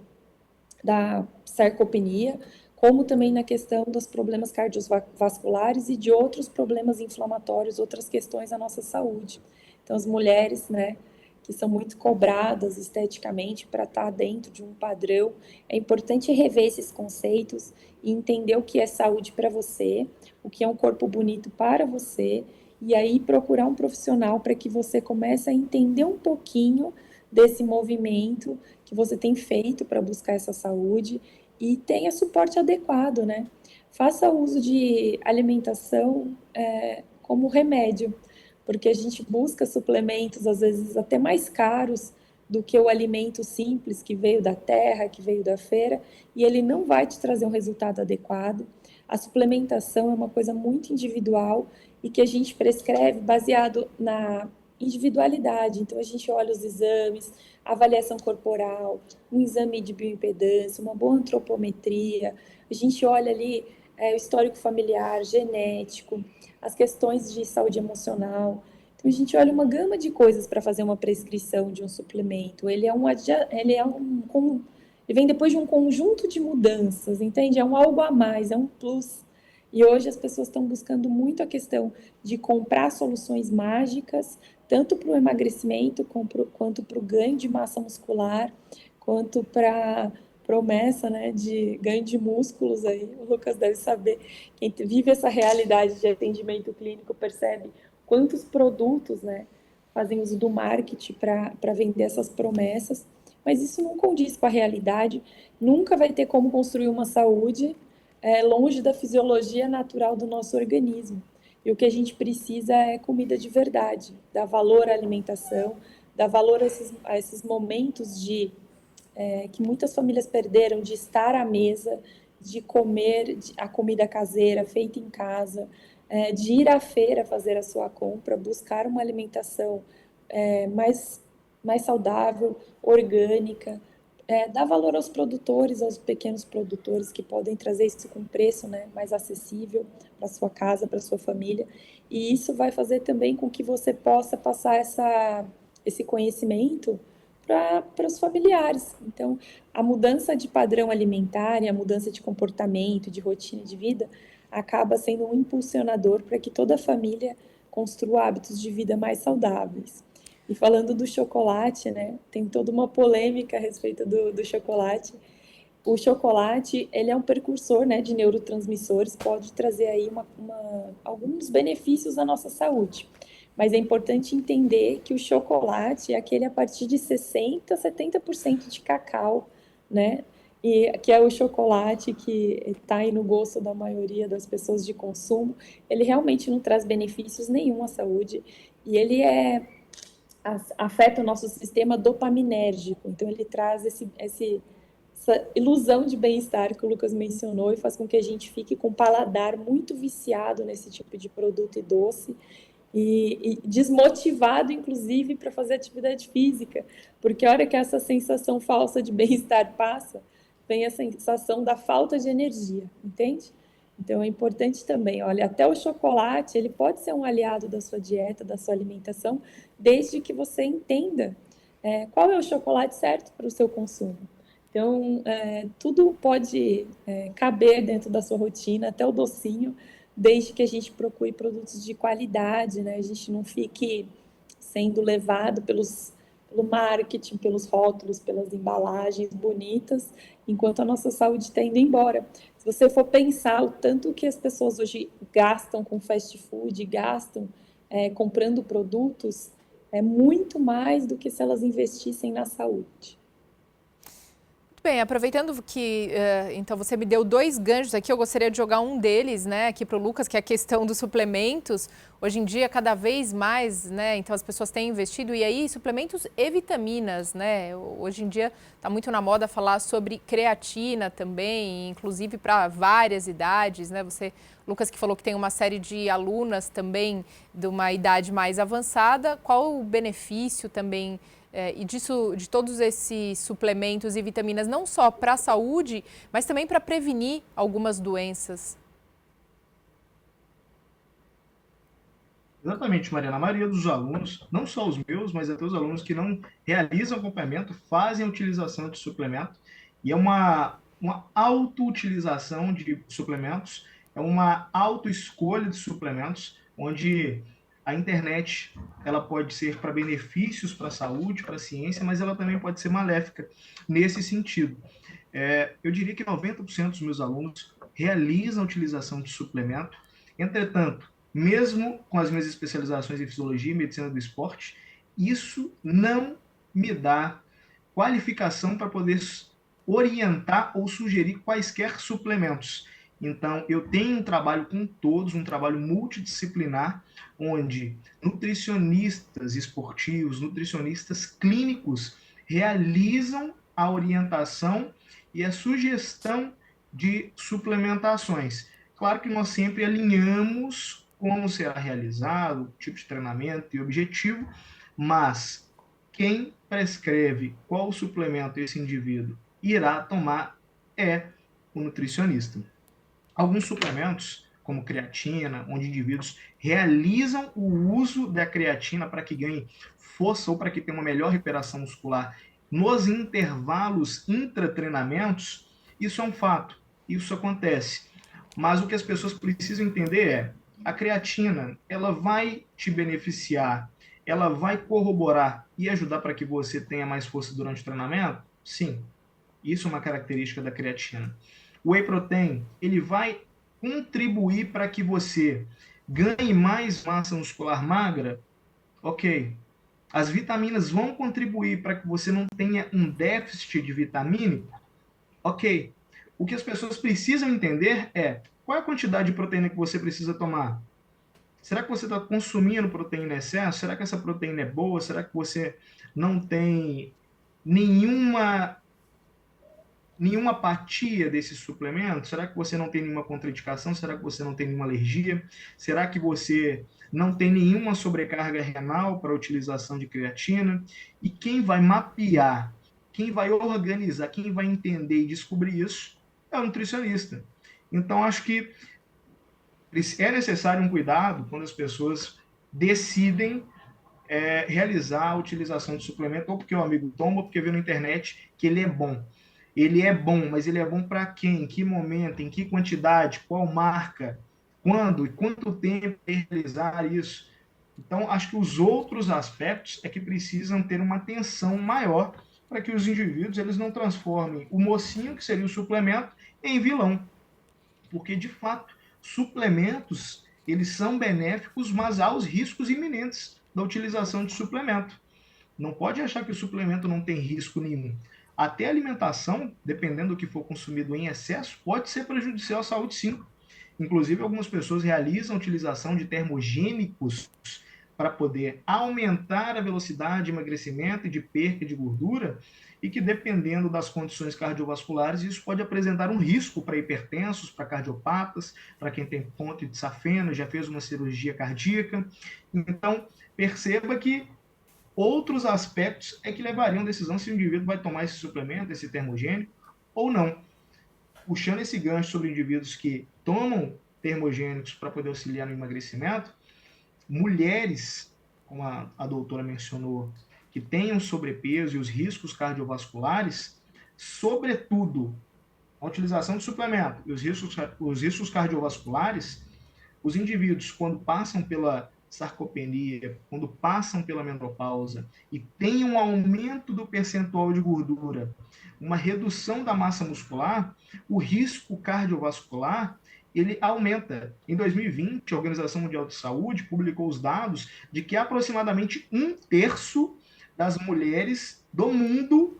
da sarcopenia, como também na questão dos problemas cardiovasculares e de outros problemas inflamatórios, outras questões da nossa saúde. Então, as mulheres, né, que são muito cobradas esteticamente para estar dentro de um padrão, é importante rever esses conceitos e entender o que é saúde para você, o que é um corpo bonito para você, e aí procurar um profissional para que você comece a entender um pouquinho desse movimento que você tem feito para buscar essa saúde e tenha suporte adequado, né? Faça uso de alimentação como remédio, porque a gente busca suplementos, às vezes até mais caros do que o alimento simples que veio da terra, que veio da feira, e ele não vai te trazer um resultado adequado. A suplementação é uma coisa muito individual e que a gente prescreve baseado individualidade. Então, a gente olha os exames, a avaliação corporal, um exame de bioimpedância, uma boa antropometria, a gente olha ali o histórico familiar, genético, as questões de saúde emocional. Então, a gente olha uma gama de coisas para fazer uma prescrição de um suplemento. Ele vem depois de um conjunto de mudanças, entende? É um algo a mais, é um plus. E hoje as pessoas estão buscando muito a questão de comprar soluções mágicas, tanto para o emagrecimento quanto para o ganho de massa muscular, quanto para promessa, né, de ganho de músculos aí. O Lucas deve saber, quem vive essa realidade de atendimento clínico percebe quantos produtos, né, fazem uso do marketing para vender essas promessas, mas isso não condiz com a realidade, nunca vai ter como construir uma saúde longe da fisiologia natural do nosso organismo. E o que a gente precisa é comida de verdade, dar valor à alimentação, dar valor a esses momentos que muitas famílias perderam de estar à mesa, de comer a comida caseira, feita em casa, de ir à feira fazer a sua compra, buscar uma alimentação mais saudável, orgânica, dar valor aos produtores, aos pequenos produtores que podem trazer isso com preço, né, mais acessível para sua casa, para sua família. E isso vai fazer também com que você possa passar esse conhecimento para os familiares. Então, a mudança de padrão alimentar e a mudança de comportamento, de rotina de vida, acaba sendo um impulsionador para que toda a família construa hábitos de vida mais saudáveis. E falando do chocolate, né, tem toda uma polêmica a respeito do chocolate. O chocolate, ele é um precursor, né, de neurotransmissores, pode trazer aí alguns benefícios à nossa saúde. Mas é importante entender que o chocolate é aquele a partir de 60, 70% de cacau, né? E que é o chocolate que está aí no gosto da maioria das pessoas de consumo. Ele realmente não traz benefícios nenhum à saúde e ele afeta o nosso sistema dopaminérgico. Então ele traz essa ilusão de bem-estar que o Lucas mencionou e faz com que a gente fique com o paladar muito viciado nesse tipo de produto e doce e desmotivado, inclusive, para fazer atividade física, porque a hora que essa sensação falsa de bem-estar passa, vem a sensação da falta de energia, entende? Então é importante também, olha, até o chocolate, ele pode ser um aliado da sua dieta, da sua alimentação, desde que você entenda qual é o chocolate certo para o seu consumo. Então, tudo pode caber dentro da sua rotina, até o docinho, desde que a gente procure produtos de qualidade, né? A gente não fique sendo levado pelo marketing, pelos rótulos, pelas embalagens bonitas, enquanto a nossa saúde está indo embora. Se você for pensar o tanto que as pessoas hoje gastam com fast food, gastam comprando produtos, é muito mais do que se elas investissem na saúde. Bem, aproveitando que então você me deu 2 ganchos aqui, eu gostaria de jogar um deles, né, aqui para o Lucas, que é a questão dos suplementos. Hoje em dia, cada vez mais, né, então as pessoas têm investido, e aí suplementos e vitaminas, né? Hoje em dia está muito na moda falar sobre creatina também, inclusive para várias idades, né? Você, Lucas, que falou que tem uma série de alunas também de uma idade mais avançada, qual o benefício também e de todos esses suplementos e vitaminas, não só para a saúde, mas também para prevenir algumas doenças? Exatamente, Mariana. A maioria dos alunos, não só os meus, mas até os alunos que não realizam acompanhamento, fazem a utilização de suplemento. E é uma auto-utilização de suplementos, é uma auto-escolha de suplementos, onde a internet ela pode ser para benefícios para a saúde, para a ciência, mas ela também pode ser maléfica nesse sentido. Eu diria que 90% dos meus alunos realizam a utilização de suplemento. Entretanto, mesmo com as minhas especializações em fisiologia e medicina do esporte, isso não me dá qualificação para poder orientar ou sugerir quaisquer suplementos. Então, eu tenho um trabalho com todos, um trabalho multidisciplinar, onde nutricionistas esportivos, nutricionistas clínicos realizam a orientação e a sugestão de suplementações. Claro que nós sempre alinhamos como será realizado, tipo de treinamento e objetivo, mas quem prescreve qual suplemento esse indivíduo irá tomar é o nutricionista. Alguns suplementos, como creatina, onde indivíduos realizam o uso da creatina para que ganhe força ou para que tenha uma melhor recuperação muscular nos intervalos intratreinamentos, isso é um fato, isso acontece. Mas o que as pessoas precisam entender é, a creatina, ela vai te beneficiar, ela vai corroborar e ajudar para que você tenha mais força durante o treinamento? Sim, isso é uma característica da creatina. O whey protein, ele vai contribuir para que você ganhe mais massa muscular magra? Ok. As vitaminas vão contribuir para que você não tenha um déficit de vitamínico? Ok. O que as pessoas precisam entender é qual é a quantidade de proteína que você precisa tomar. Será que você está consumindo proteína em excesso? Será que essa proteína é boa? Será que você não tem nenhuma apatia desse suplemento? Será que você não tem nenhuma contraindicação? Será que você não tem nenhuma alergia? Será que você não tem nenhuma sobrecarga renal para a utilização de creatina? E quem vai mapear, quem vai organizar, quem vai entender e descobrir isso é o nutricionista. Então, acho que é necessário um cuidado quando as pessoas decidem realizar a utilização de suplemento, ou porque o amigo toma, ou porque vê na internet que ele é bom. Ele é bom, mas ele é bom para quem? Em que momento? Em que quantidade? Qual marca? Quando? E quanto tempo realizar isso? Então, acho que os outros aspectos é que precisam ter uma atenção maior para que os indivíduos eles não transformem o mocinho, que seria o suplemento, em vilão. Porque, de fato, suplementos eles são benéficos, mas há os riscos iminentes da utilização de suplemento. Não pode achar que o suplemento não tem risco nenhum. Até a alimentação, dependendo do que for consumido em excesso, pode ser prejudicial à saúde, sim. Inclusive, algumas pessoas realizam a utilização de termogênicos para poder aumentar a velocidade de emagrecimento e de perca de gordura, e que, dependendo das condições cardiovasculares, isso pode apresentar um risco para hipertensos, para cardiopatas, para quem tem ponte de safena, já fez uma cirurgia cardíaca. Então, perceba que outros aspectos é que levariam a decisão se o indivíduo vai tomar esse suplemento, esse termogênico, ou não. Puxando esse gancho sobre indivíduos que tomam termogênicos para poder auxiliar no emagrecimento, mulheres, como a doutora mencionou, que tenham sobrepeso e os riscos cardiovasculares, sobretudo a utilização de suplemento e os riscos cardiovasculares, os indivíduos, quando passam pela sarcopenia, quando passam pela menopausa e tem um aumento do percentual de gordura, uma redução da massa muscular, o risco cardiovascular ele aumenta. Em 2020, a Organização Mundial de Saúde publicou os dados de que aproximadamente 1/3 das mulheres do mundo,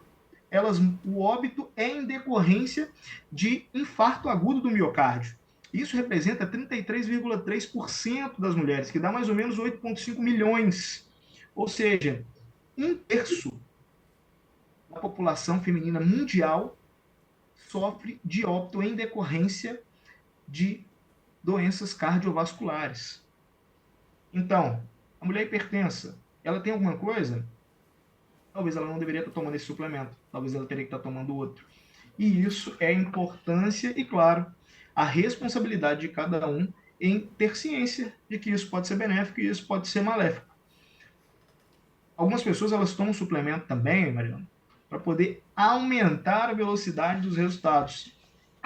o óbito é em decorrência de infarto agudo do miocárdio. Isso representa 33,3% das mulheres, que dá mais ou menos 8,5 milhões. Ou seja, 1/3 da população feminina mundial sofre de óbito em decorrência de doenças cardiovasculares. Então, a mulher hipertensa, ela tem alguma coisa? Talvez ela não deveria estar tomando esse suplemento, talvez ela teria que estar tomando outro. E isso é a importância e, claro, a responsabilidade de cada um em ter ciência de que isso pode ser benéfico e isso pode ser maléfico. Algumas pessoas elas tomam suplemento também, Mariana, para poder aumentar a velocidade dos resultados.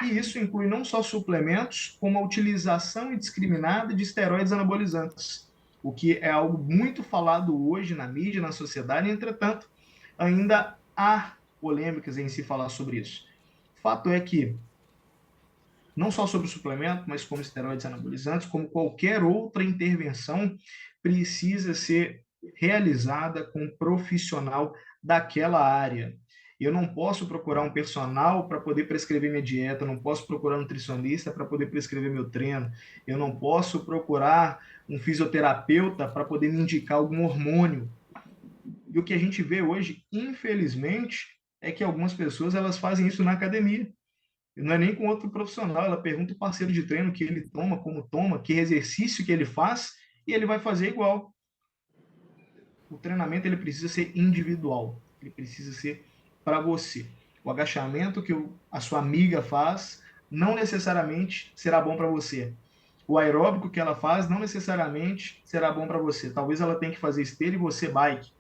E isso inclui não só suplementos, como a utilização indiscriminada de esteroides anabolizantes, o que é algo muito falado hoje na mídia, na sociedade, entretanto, ainda há polêmicas em se falar sobre isso. Fato é que, não só sobre o suplemento, mas como esteroides anabolizantes, como qualquer outra intervenção, precisa ser realizada com um profissional daquela área. Eu não posso procurar um personal para poder prescrever minha dieta, eu não posso procurar um nutricionista para poder prescrever meu treino, eu não posso procurar um fisioterapeuta para poder me indicar algum hormônio. E o que a gente vê hoje, infelizmente, é que algumas pessoas elas fazem isso na academia. não é nem com outro profissional, ela pergunta o parceiro de treino que ele toma, como toma, que exercício que ele faz, e ele vai fazer igual. O treinamento ele precisa ser individual, ele precisa ser para você. O agachamento que a sua amiga faz não necessariamente será bom para você. O aeróbico que ela faz não necessariamente será bom para você. Talvez ela tenha que fazer esteira e você bike.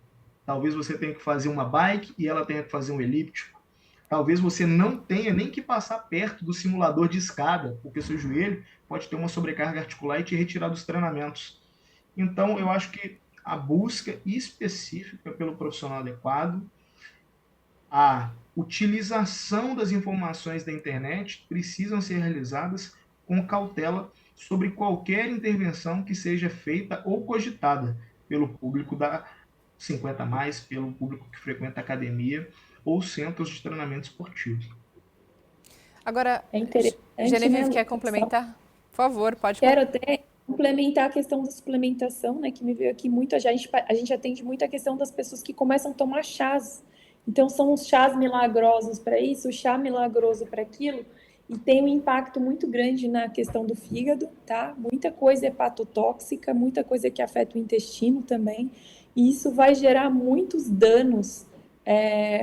Talvez você tenha que fazer uma bike e ela tenha que fazer um elíptico. Talvez você não tenha nem que passar perto do simulador de escada, porque seu joelho pode ter uma sobrecarga articular e te retirar dos treinamentos. Então, eu acho que a busca específica pelo profissional adequado, a utilização das informações da internet precisam ser realizadas com cautela sobre qualquer intervenção que seja feita ou cogitada pelo público da 50 mais, pelo público que frequenta academia ou centros de treinamento esportivo. Agora, É interessante, Genevieve, né, quer complementar? Por favor, pode complementar. Quero até complementar a questão da suplementação, né, que me veio aqui muito. A gente atende muito a questão das pessoas que começam a tomar chás. Então, são os chás milagrosos para isso, o chá milagroso para aquilo, e tem um impacto muito grande na questão do fígado, tá? Muita coisa hepatotóxica, muita coisa que afeta o intestino também, e isso vai gerar muitos danos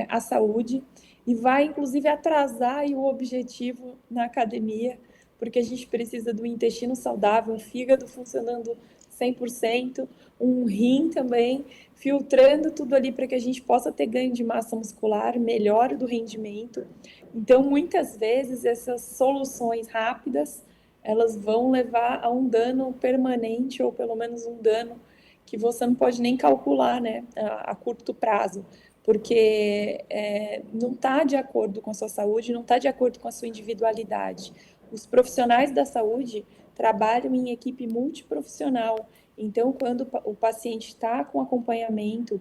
à saúde e vai, inclusive, atrasar aí o objetivo na academia, porque a gente precisa do intestino saudável, um fígado funcionando 100%, um rim também, filtrando tudo ali para que a gente possa ter ganho de massa muscular, melhora do rendimento. Então, muitas vezes, essas soluções rápidas, elas vão levar a um dano permanente, ou pelo menos um dano que você não pode nem calcular, né, a curto prazo, porque não está de acordo com a sua saúde, não está de acordo com a sua individualidade. Os profissionais da saúde trabalham em equipe multiprofissional. Então, quando o paciente está com acompanhamento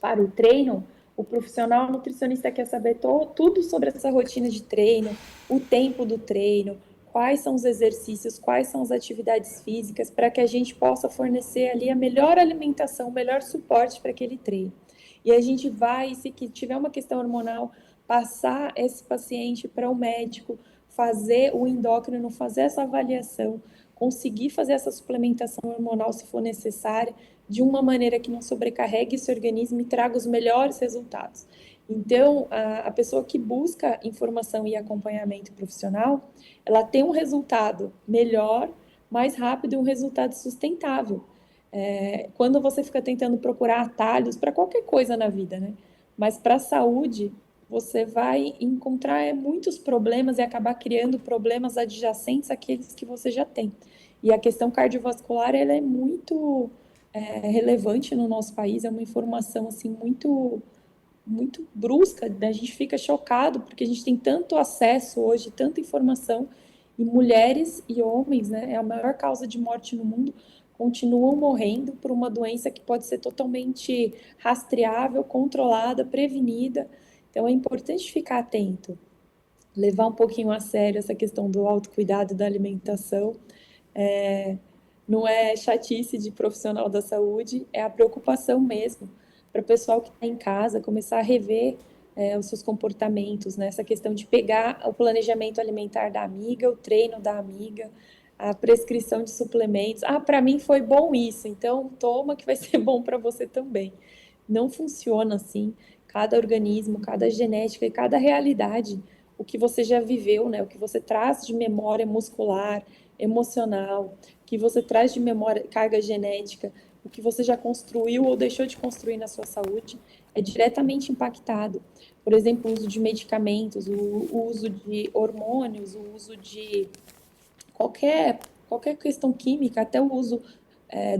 para o treino, o profissional nutricionista quer saber tudo sobre essa rotina de treino, o tempo do treino, quais são os exercícios, quais são as atividades físicas, para que a gente possa fornecer ali a melhor alimentação, o melhor suporte para aquele treino. E a gente vai, se tiver uma questão hormonal, passar esse paciente para o médico, fazer o endócrino, fazer essa avaliação, conseguir fazer essa suplementação hormonal se for necessária, de uma maneira que não sobrecarregue esse organismo e traga os melhores resultados. Então, a pessoa que busca informação e acompanhamento profissional, ela tem um resultado melhor, mais rápido e um resultado sustentável. Quando você fica tentando procurar atalhos para qualquer coisa na vida, né? Mas para a saúde, você vai encontrar muitos problemas e acabar criando problemas adjacentes àqueles que você já tem. E a questão cardiovascular, ela é muito relevante no nosso país, é uma informação assim muito muito brusca, né? A gente fica chocado porque a gente tem tanto acesso hoje, tanta informação, e mulheres e homens, né, é a maior causa de morte no mundo, continuam morrendo por uma doença que pode ser totalmente rastreável, controlada, prevenida. Então é importante ficar atento, levar um pouquinho a sério essa questão do autocuidado da alimentação. Não é chatice de profissional da saúde, é a preocupação mesmo para o pessoal que está em casa começar a rever os seus comportamentos, né? Essa questão de pegar o planejamento alimentar da amiga, o treino da amiga, a prescrição de suplementos. Ah, para mim foi bom isso, então toma que vai ser bom para você também. Não funciona assim. Cada organismo, cada genética e cada realidade, o que você já viveu, né? O que você traz de memória muscular, emocional, que você traz de memória, carga genética, o que você já construiu ou deixou de construir na sua saúde, é diretamente impactado. Por exemplo, o uso de medicamentos, o uso de hormônios, o uso de qualquer questão química, até o uso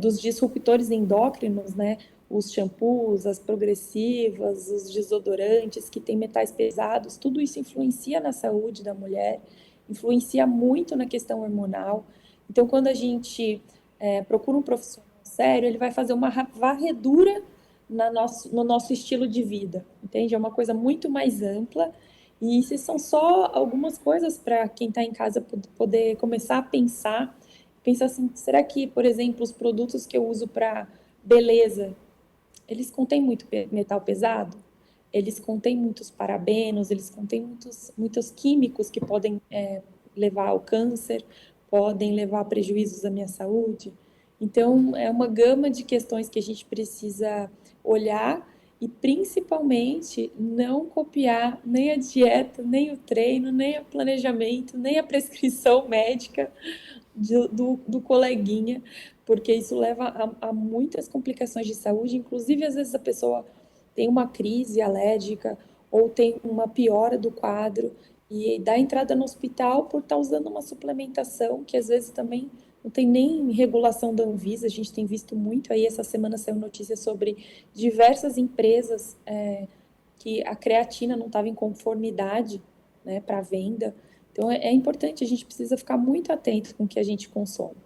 dos disruptores endócrinos, né? Os shampoos, as progressivas, os desodorantes que têm metais pesados, tudo isso influencia na saúde da mulher, influencia muito na questão hormonal. Então, quando a gente procura um profissional sério, ele vai fazer uma varredura no nosso estilo de vida, entende? É uma coisa muito mais ampla, e isso são só algumas coisas para quem está em casa poder começar a pensar assim, será que, por exemplo, os produtos que eu uso para beleza, eles contêm muito metal pesado? eles contêm muitos parabenos, eles contêm muitos químicos que podem levar ao câncer, podem levar a prejuízos à minha saúde. Então, é uma gama de questões que a gente precisa olhar e, principalmente, não copiar nem a dieta, nem o treino, nem o planejamento, nem a prescrição médica do coleguinha, porque isso leva a muitas complicações de saúde, inclusive, às vezes, a pessoa tem uma crise alérgica ou tem uma piora do quadro e dá entrada no hospital por estar usando uma suplementação que, às vezes, também não tem nem regulação da Anvisa. A gente tem visto muito aí, essa semana saiu notícia sobre diversas empresas que a creatina não estava em conformidade, né, para venda. Então, é importante, a gente precisa ficar muito atento com o que a gente consome.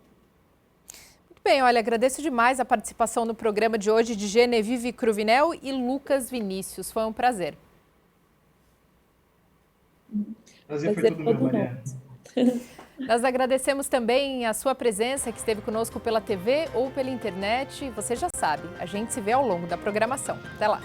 Muito bem, olha, agradeço demais a participação no programa de hoje de Genevieve Cruvinel e Lucas Vinícius. Foi um prazer. Prazer foi todo meu, Mariana. Nós agradecemos também a sua presença, que esteve conosco pela TV ou pela internet. Você já sabe, a gente se vê ao longo da programação. Até lá!